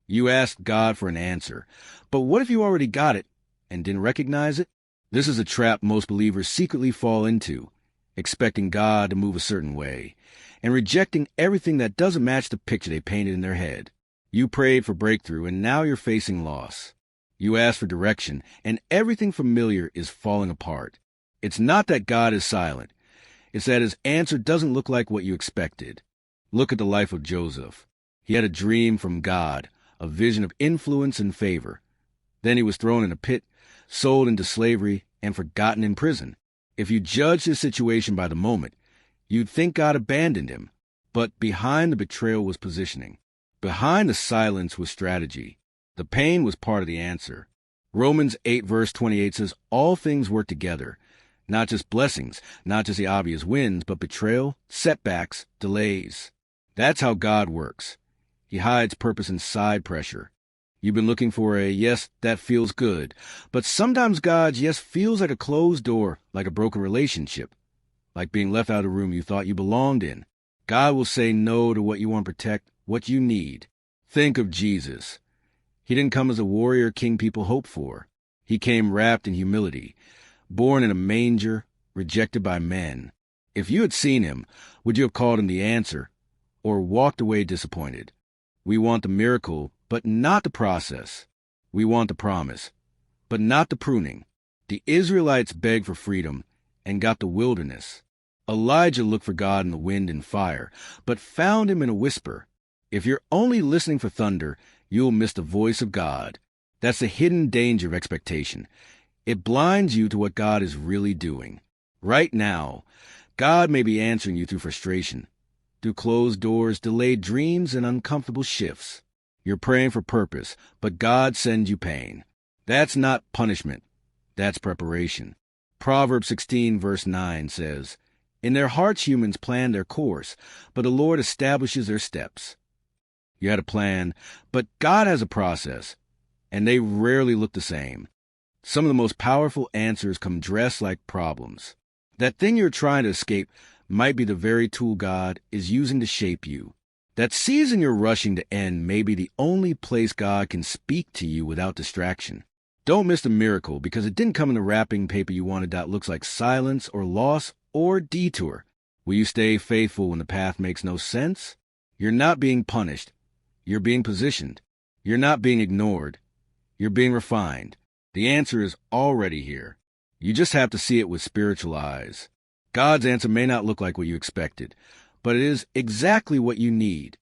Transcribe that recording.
You asked God for an answer. But what if you already got it and didn't recognize it? This is a trap most believers secretly fall into, expecting God to move a certain way, and rejecting everything that doesn't match the picture they painted in their head. You prayed for breakthrough, and now you're facing loss. You asked for direction, and everything familiar is falling apart. It's not that God is silent. It's that his answer doesn't look like what you expected. Look at the life of Joseph. He had a dream from God, a vision of influence and favor. Then he was thrown in a pit, sold into slavery, and forgotten in prison. If you judged his situation by the moment, you'd think God abandoned him. But behind the betrayal was positioning. Behind the silence was strategy. The pain was part of the answer. Romans 8 verse 28 says, all things work together. Not just blessings, not just the obvious wins, but betrayal, setbacks, delays. That's how God works. He hides purpose inside pressure. You've been looking for a yes, that feels good. But sometimes God's yes feels like a closed door, like a broken relationship, like being left out of a room you thought you belonged in. God will say no to what you want to protect, what you need. Think of Jesus. He didn't come as a warrior king people hope for. He came wrapped in humility, born in a manger, rejected by men. If you had seen him, would you have called him the answer, or walked away disappointed? We want the miracle, but not the process. We want the promise, but not the pruning. The Israelites begged for freedom and got the wilderness. Elijah looked for God in the wind and fire, but found him in a whisper. If you're only listening for thunder, you'll miss the voice of God. That's the hidden danger of expectation. It blinds you to what God is really doing. Right now, God may be answering you through frustration, through closed doors, delayed dreams, and uncomfortable shifts. You're praying for purpose, but God sends you pain. That's not punishment. That's preparation. Proverbs 16 verse 9 says, in their hearts humans plan their course, but the Lord establishes their steps. You had a plan, but God has a process, and they rarely look the same. Some of the most powerful answers come dressed like problems. That thing you're trying to escape might be the very tool God is using to shape you. That season you're rushing to end may be the only place God can speak to you without distraction. Don't miss the miracle because it didn't come in the wrapping paper you wanted that looks like silence or loss or detour. Will you stay faithful when the path makes no sense? You're not being punished. You're being positioned. You're not being ignored. You're being refined. The answer is already here. You just have to see it with spiritual eyes. God's answer may not look like what you expected, but it is exactly what you need.